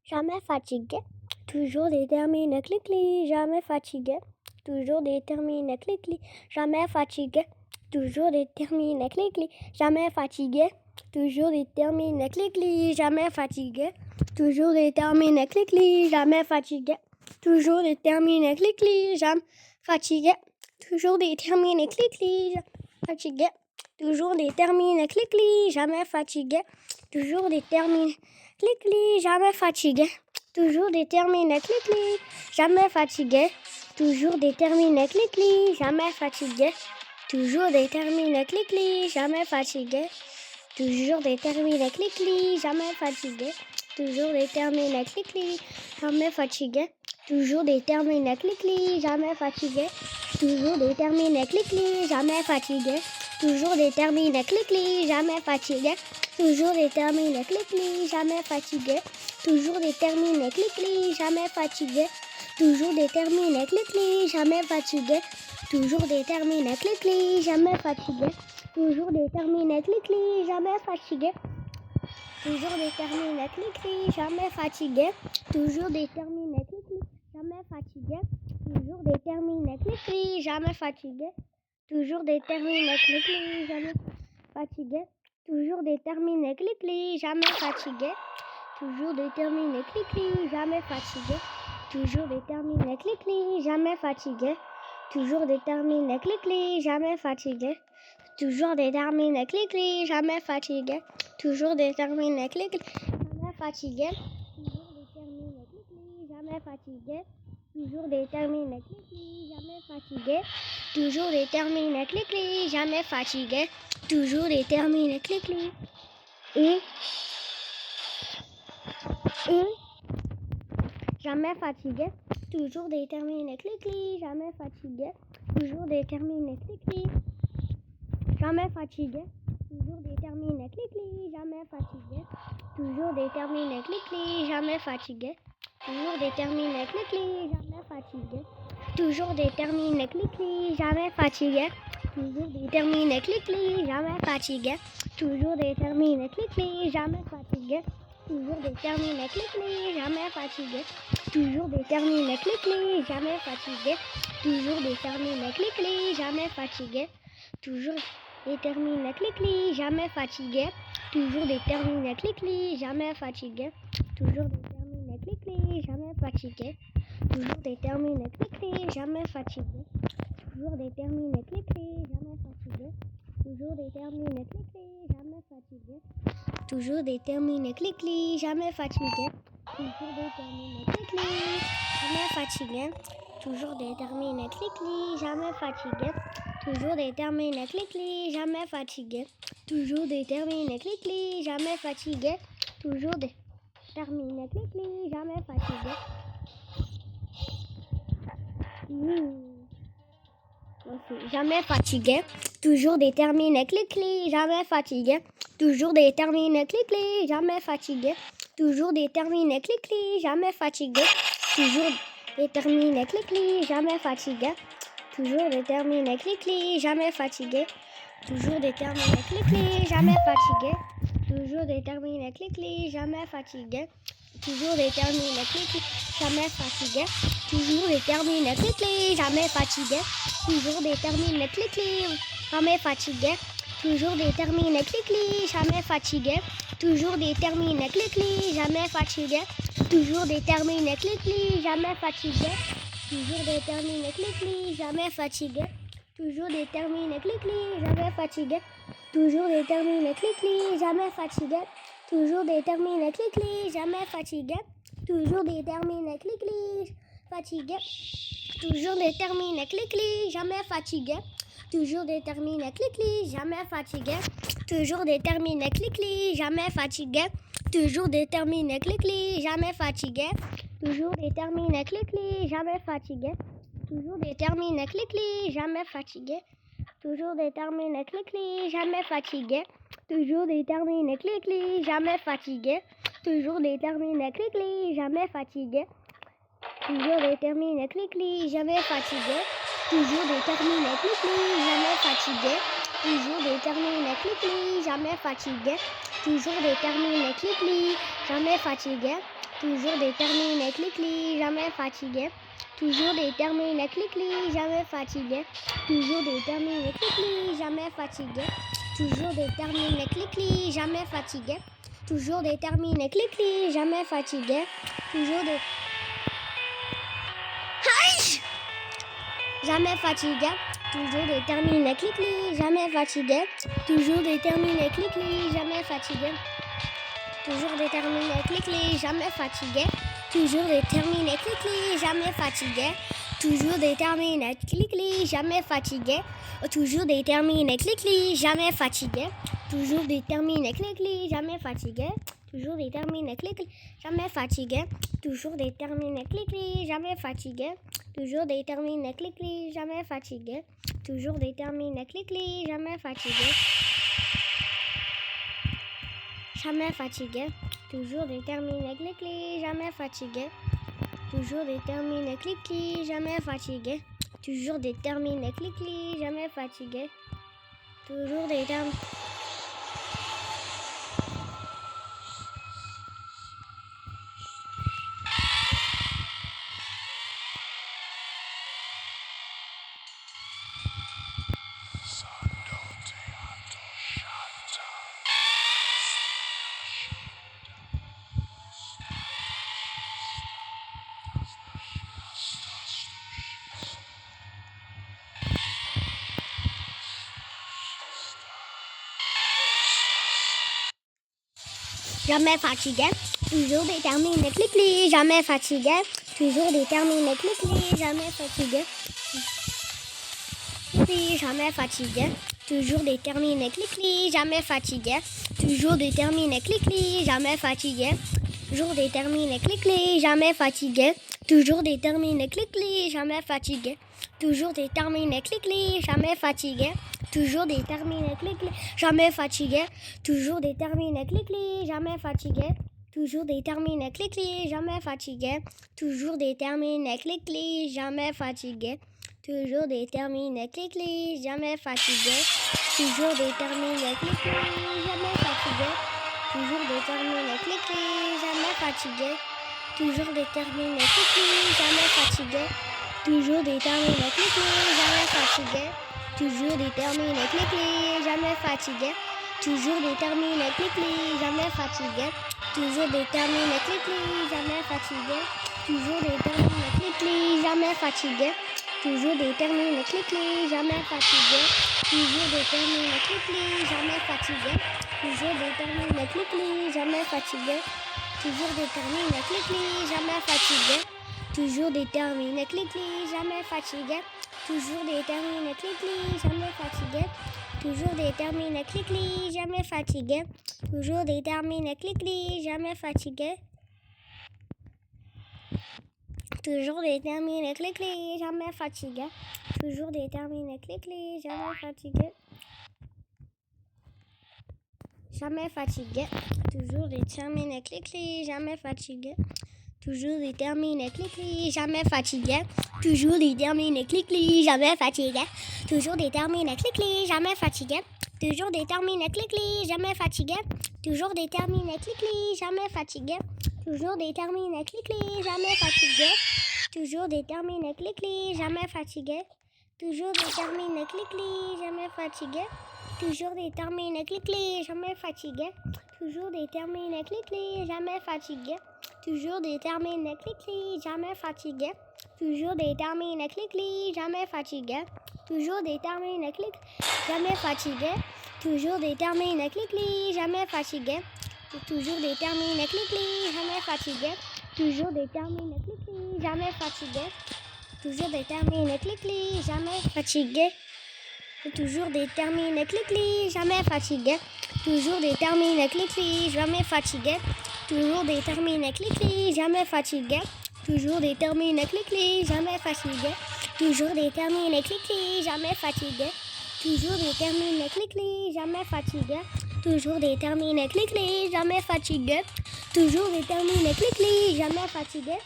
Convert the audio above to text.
jamais fatigué, toujours déterminé, clic-clic, jamais fatigué, toujours déterminé, clic-clic, jamais fatigué, toujours déterminé, clic-clic, jamais fatigué, toujours déterminé, clic-clic, jamais fatigué, toujours déterminé, clic-clic, jamais fatigué, toujours déterminé, clic-clic, jamais fatigué, toujours déterminé, clic-clic, fatigué, toujours déterminé, clic-clic, jamais fatigué, toujours déterminé, clic-clic, jamais fatigué, toujours déterminé, clic-clic, jamais fatigué, toujours déterminé, clic-clic, jamais fatigué, toujours déterminé, clic-clic, jamais fatigué, toujours déterminé, clic-clic, jamais fatigué, toujours déterminé, clic-clic, jamais fatigué, toujours déterminé, clic-clic, jamais fatigué, toujours déterminé, clic-clic, jamais fatigué, toujours déterminé, clic-clic, jamais fatigué, toujours déterminé, clic-clic, jamais fatigué, toujours déterminé, clic-clic, jamais fatigué, toujours déterminé, clic-clic, jamais fatigué, toujours déterminé, clic-clic, jamais fatigué, toujours déterminé, clic-clic, jamais fatigué, toujours déterminé, clic-clic, jamais fatigué, toujours déterminé, clic-clic, jamais fatigué, toujours déterminé, clic-clic, jamais fatigué, toujours déterminé, clic-clic, jamais fatigué, toujours déterminé, clic-clic, jamais fatigué, toujours déterminé, clic-clic, jamais fatigué, toujours déterminé, clic-clic, jamais fatigué, toujours déterminé, clic-clic, jamais fatigué, toujours déterminé, clic-clic, jamais fatigué, toujours déterminé, clic-clic, jamais fatigué, toujours déterminé, clic-clic, jamais fatigué, toujours déterminé, clic-clic, jamais fatigué, toujours déterminé, clic-clic, jamais fatigué, toujours déterminé, clic-clic. Et jamais fatigué, toujours déterminé, clic-clic, jamais fatigué, toujours déterminé, clic-clic, jamais fatigué, toujours déterminé, clic-clic, jamais fatigué, toujours déterminé, clic-clic, jamais fatigué, toujours déterminé, clic-clic, jamais fatigué, toujours déterminé, clic-clic, jamais fatigué, toujours déterminé, clic-clic, jamais fatigué, toujours déterminé, clic-clic, jamais fatigué, toujours déterminé, clic-clic, jamais fatigué, toujours déterminé, clic-clic, jamais fatigué, toujours déterminé, clic-clic, jamais fatigué, toujours déterminé, clic-clic, jamais fatigué, toujours déterminé, clic-clic, jamais fatigué, toujours déterminé, clic-clic, jamais fatigué, toujours déterminé, clic-clic, jamais fatigué, toujours déterminé, clic-clic, jamais fatigué, toujours déterminé, clic-clic, jamais fatigué, toujours déterminé, clic-clic, jamais fatigué, toujours déterminé, clic-clic, jamais fatigué, toujours déterminé, clic-clic, jamais fatigué, toujours déterminé, clic-clic, jamais fatigué, toujours déterminé, clic-clic, jamais fatigué, toujours déterminé, clic-clic, jamais fatigué. Jamais fatigué, toujours déterminé, clic-clic, jamais fatigué, toujours déterminé, clic-clic, jamais fatigué, toujours déterminé, clic-clic, jamais fatigué, toujours déterminé, clic-clic, jamais fatigué, toujours déterminé, clic-clic, jamais fatigué, toujours déterminé, clic-clic, jamais fatigué, toujours déterminé, clic-clic, jamais fatigué, toujours déterminé, clic-clic, jamais fatigué, toujours déterminé, clic-clic, jamais fatigué, toujours déterminé, clic-clic, jamais fatigué, toujours déterminé, clic-clic, jamais fatigué, toujours déterminé, clic-clic, jamais fatigué, toujours déterminé, clic-clic, jamais fatigué, toujours déterminé, clic-clic, jamais fatigué, toujours déterminé, clic-clic, jamais fatigué, toujours déterminé, clic-clic, jamais fatigué, toujours déterminé, clic-clic, jamais fatigué, toujours déterminé, clic-clic, fatigué, toujours déterminé, clic-clic, jamais fatigué, toujours déterminé, clic-clic, jamais fatigué, toujours déterminé, clic-clic, jamais fatigué, toujours déterminé, clic-clic, jamais fatigué, toujours déterminé, clic-clic, jamais fatigué, toujours déterminé, clic-clic, jamais fatigué, toujours déterminé, clic-clic, jamais fatigué, toujours déterminé, clic-clic, jamais fatigué, toujours déterminé, clic-clic, jamais fatigué, toujours déterminé, clic-clic, jamais fatigué, toujours déterminé, clic-clic, jamais fatigué, toujours déterminé, clic-clic, jamais fatigué, toujours déterminé, clic-clic, jamais fatigué, toujours déterminé, clic-clic, jamais fatigué. Toujours déterminé, clic-clic, jamais fatigué. Toujours déterminé, clic-clic, jamais fatigué. Toujours déterminé, clic-clic, jamais fatigué. Toujours déterminé, clic-clic, jamais fatigué. Toujours déterminé. Jamais fatigué, toujours déterminé, clic-clic, jamais fatigué. Toujours déterminé, clic-clic, jamais fatigué. Toujours déterminé, clic-clic, jamais fatigué. Toujours déterminé, clic-clic, jamais fatigué. Toujours déterminé, clic-clic, jamais fatigué. Toujours déterminé, clic-clic, jamais fatigué. Toujours déterminé, clic-clic, jamais fatigué. Toujours déterminé, clic-clic, jamais fatigué. Toujours déterminé, clic-clic, jamais fatigué. Toujours déterminé, clic-clic, jamais fatigué. Toujours déterminé, clic-clic, jamais fatigué. Jamais fatigué. Toujours déterminé, clic-clic, jamais fatigué. Toujours déterminé, clic-clic, jamais fatigué. Toujours déterminé, clic-clic, jamais fatigué. Toujours déterminé. Jamais fatigué, toujours déterminé, clic-clic, jamais fatigué, toujours déterminé, clic-clic, jamais fatigué, jamais fatigué, toujours déterminé, clic-clic, jamais fatigué, toujours déterminé, clic-clic, jamais fatigué, toujours déterminé, clic-clic, jamais fatigué, toujours déterminé, clic-clic, jamais fatigué, toujours déterminé, clic-clic, jamais fatigué. Toujours déterminé, clic-clic, jamais fatigué. Toujours déterminé, clic-clic, jamais fatigué. Toujours déterminé, clic-clic, jamais fatigué. Toujours déterminé, clic-clic, jamais fatigué. Toujours déterminé, clic-clic, jamais fatigué. Toujours déterminé, clic-clic, jamais fatigué. Toujours déterminé, clic-clic, jamais fatigué. Toujours déterminé, clic-clic, jamais fatigué. Toujours déterminé, clic-clic, jamais fatigué. Toujours déterminé, clic-clic, jamais fatigué. Toujours déterminé, clic-clic, jamais fatigué. Toujours déterminé, clic-clic, jamais fatigué. Toujours déterminé, clic-clic, jamais fatigué. Toujours déterminé, clic-clic, jamais fatigué. Toujours déterminé, clic-clic, jamais fatigué. Toujours déterminé, clic-clic, jamais fatigué. Toujours déterminé, clic-clic, jamais fatigué. Toujours déterminé, clic-clic, jamais fatigué. Toujours déterminé, clic-clic, jamais fatigué. Toujours déterminé, clic-clic, jamais fatigué. Toujours déterminé, clic-clic, jamais fatigué. Toujours déterminé, clic-clic, jamais fatigué. Toujours déterminé, clic-clic, jamais fatigué. Jamais fatigué. Toujours déterminé, clic-clic, jamais fatigué. Toujours déterminé, clic-clic, jamais fatigué. Toujours déterminé, clic-clic, jamais fatigué. Toujours déterminé, clic-clic, jamais fatigué. Toujours déterminé, clic-clic, jamais fatigué. Toujours déterminé, clic-clic, jamais fatigué. Toujours déterminé, clic-clic, jamais fatigué. Toujours déterminé, clic-clic, jamais fatigué. Toujours déterminé, clic-clic, jamais fatigué. Toujours déterminé, clic-clic, jamais fatigué. Toujours déterminé, clic-clic, jamais fatigué. Toujours déterminé, clic-clic, jamais fatigué. Toujours déterminé, clic-clic, jamais fatigué. Toujours déterminé, clic, jamais fatigué. Toujours déterminé, clic-clic, jamais fatigué. Toujours déterminé, clic-clic, jamais fatigué. Toujours déterminé, clic-clic, jamais fatigué. Toujours déterminé, clic-clic, jamais fatigué. Toujours déterminé, clic-clic, jamais fatigué. Toujours déterminé, clic-clic, jamais fatigué. Toujours déterminé, clic-clic, jamais fatigué. Toujours déterminé, clic-clic, jamais fatigué. Toujours déterminé, clic-clic, jamais fatigué. Toujours déterminé, clic-clic, jamais fatigué. Toujours déterminé, clic-clic, jamais fatigué. Toujours déterminé, clic-clic, jamais fatigué.